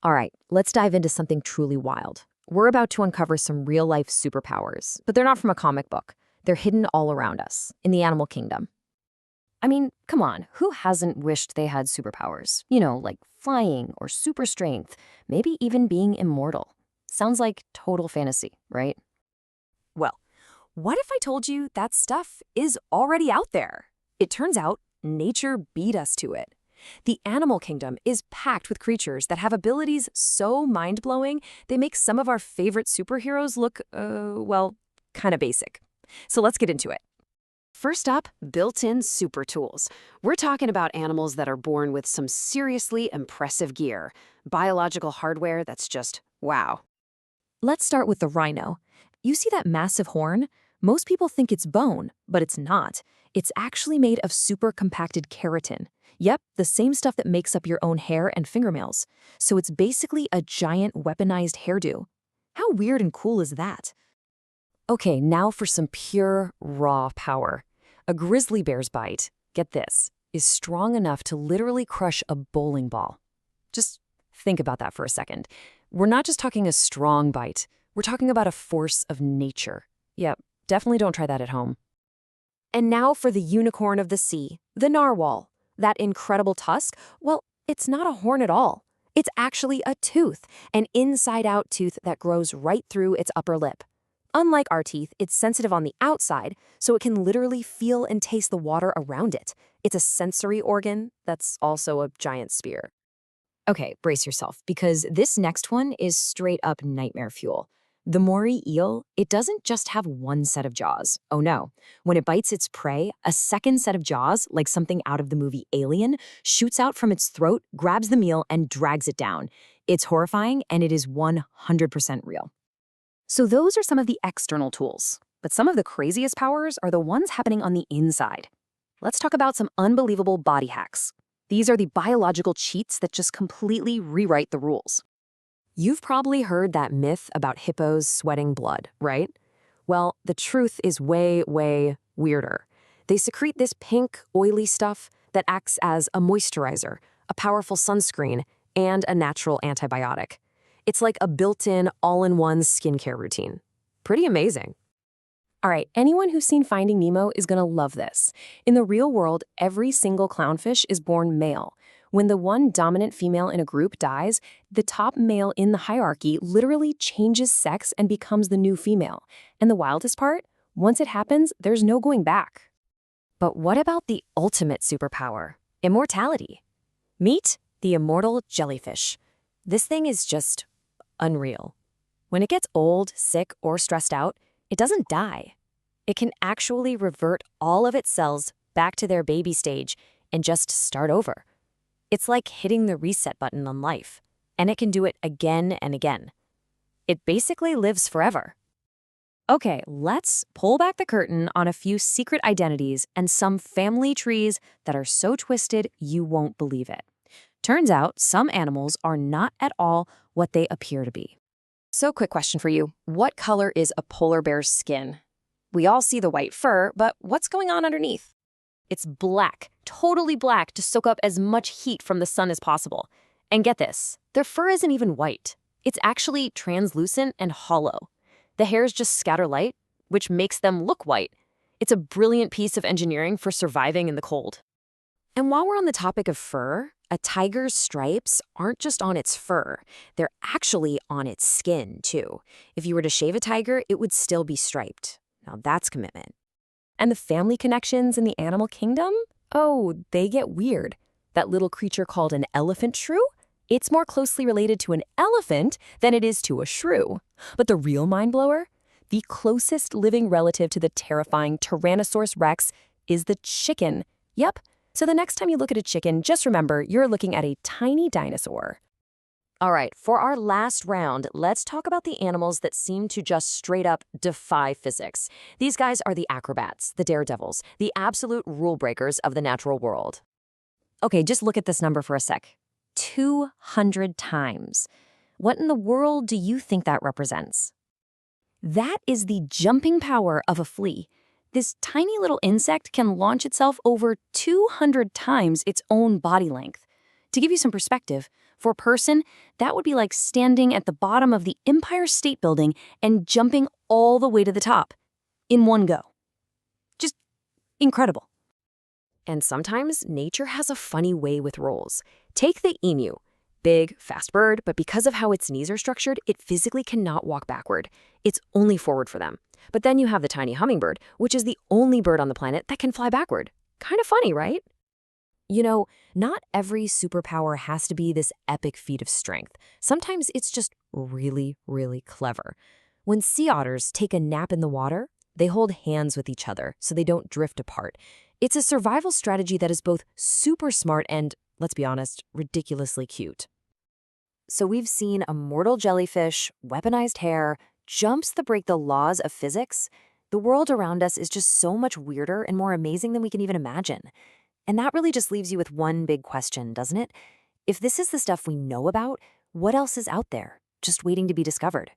All right, let's dive into something truly wild. We're about to uncover some real-life superpowers, but they're not from a comic book. They're hidden all around us, in the animal kingdom. I mean, come on, who hasn't wished they had superpowers? Like flying or super strength, maybe even being immortal. Sounds like total fantasy, right? Well, what if I told you that stuff is already out there? It turns out nature beat us to it. The animal kingdom is packed with creatures that have abilities so mind-blowing they make some of our favorite superheroes look, well, kind of basic. So let's get into it. First up, built-in super tools. We're talking about animals that are born with some seriously impressive gear, biological hardware that's just wow. Let's start with the rhino. You see that massive horn? Most people think it's bone, but it's not. It's actually made of super compacted keratin. Yep, the same stuff that makes up your own hair and fingernails. So it's basically a giant weaponized hairdo. How weird and cool is that? Okay, now for some pure, raw power. A grizzly bear's bite, get this, is strong enough to literally crush a bowling ball. Just think about that for a second. We're not just talking a strong bite. We're talking about a force of nature. Yep, definitely don't try that at home. And now for the unicorn of the sea, the narwhal. That incredible tusk, well, it's not a horn at all. It's actually a tooth, an inside-out tooth that grows right through its upper lip. Unlike our teeth, it's sensitive on the outside, so it can literally feel and taste the water around it. It's a sensory organ that's also a giant spear. Okay, brace yourself, because this next one is straight up nightmare fuel. The moray eel, it doesn't just have one set of jaws. Oh no. When it bites its prey, a second set of jaws, like something out of the movie Alien, shoots out from its throat, grabs the meal, and drags it down. It's horrifying, and it is 100% real. So those are some of the external tools, but some of the craziest powers are the ones happening on the inside. Let's talk about some unbelievable body hacks. These are the biological cheats that just completely rewrite the rules. You've probably heard that myth about hippos sweating blood, right? Well, the truth is way, way weirder. They secrete this pink, oily stuff that acts as a moisturizer, a powerful sunscreen, and a natural antibiotic. It's like a built-in, all-in-one skincare routine. Pretty amazing. All right, anyone who's seen Finding Nemo is gonna love this. In the real world, every single clownfish is born male. When the one dominant female in a group dies, the top male in the hierarchy literally changes sex and becomes the new female. And the wildest part? Once it happens, there's no going back. But what about the ultimate superpower? Immortality. Meet the immortal jellyfish. This thing is just unreal. When it gets old, sick, or stressed out, it doesn't die. It can actually revert all of its cells back to their baby stage and just start over. It's like hitting the reset button on life, and it can do it again and again. It basically lives forever. Okay, let's pull back the curtain on a few secret identities and some family trees that are so twisted you won't believe it. Turns out some animals are not at all what they appear to be. So, quick question for you. What color is a polar bear's skin? We all see the white fur, but what's going on underneath? It's black, totally black, to soak up as much heat from the sun as possible. And get this, their fur isn't even white. It's actually translucent and hollow. The hairs just scatter light, which makes them look white. It's a brilliant piece of engineering for surviving in the cold. And while we're on the topic of fur, a tiger's stripes aren't just on its fur. They're actually on its skin, too. If you were to shave a tiger, it would still be striped. Now that's commitment. And the family connections in the animal kingdom? Oh, they get weird. That little creature called an elephant shrew? It's more closely related to an elephant than it is to a shrew. But the real mind-blower? The closest living relative to the terrifying Tyrannosaurus rex is the chicken. Yep. So the next time you look at a chicken, just remember you're looking at a tiny dinosaur. All right, for our last round, let's talk about the animals that seem to just straight up defy physics. These guys are the acrobats, the daredevils, the absolute rule breakers of the natural world. Okay, just look at this number for a sec. 200 times. What in the world do you think that represents? That is the jumping power of a flea. This tiny little insect can launch itself over 200 times its own body length. To give you some perspective, For a person, that would be like standing at the bottom of the Empire State Building and jumping all the way to the top in one go. Just incredible. And sometimes nature has a funny way with roles. Take the emu. Big, fast bird, but because of how its knees are structured, it physically cannot walk backward. It's only forward for them. But then you have the tiny hummingbird, which is the only bird on the planet that can fly backward. Kind of funny, right? You know, not every superpower has to be this epic feat of strength. Sometimes it's just really, really clever. When sea otters take a nap in the water, they hold hands with each other so they don't drift apart. It's a survival strategy that is both super smart and, let's be honest, ridiculously cute. So we've seen a mortal jellyfish, weaponized hair, jumps that break the laws of physics. The world around us is just so much weirder and more amazing than we can even imagine. And that really just leaves you with one big question, doesn't it? If this is the stuff we know about, what else is out there, just waiting to be discovered?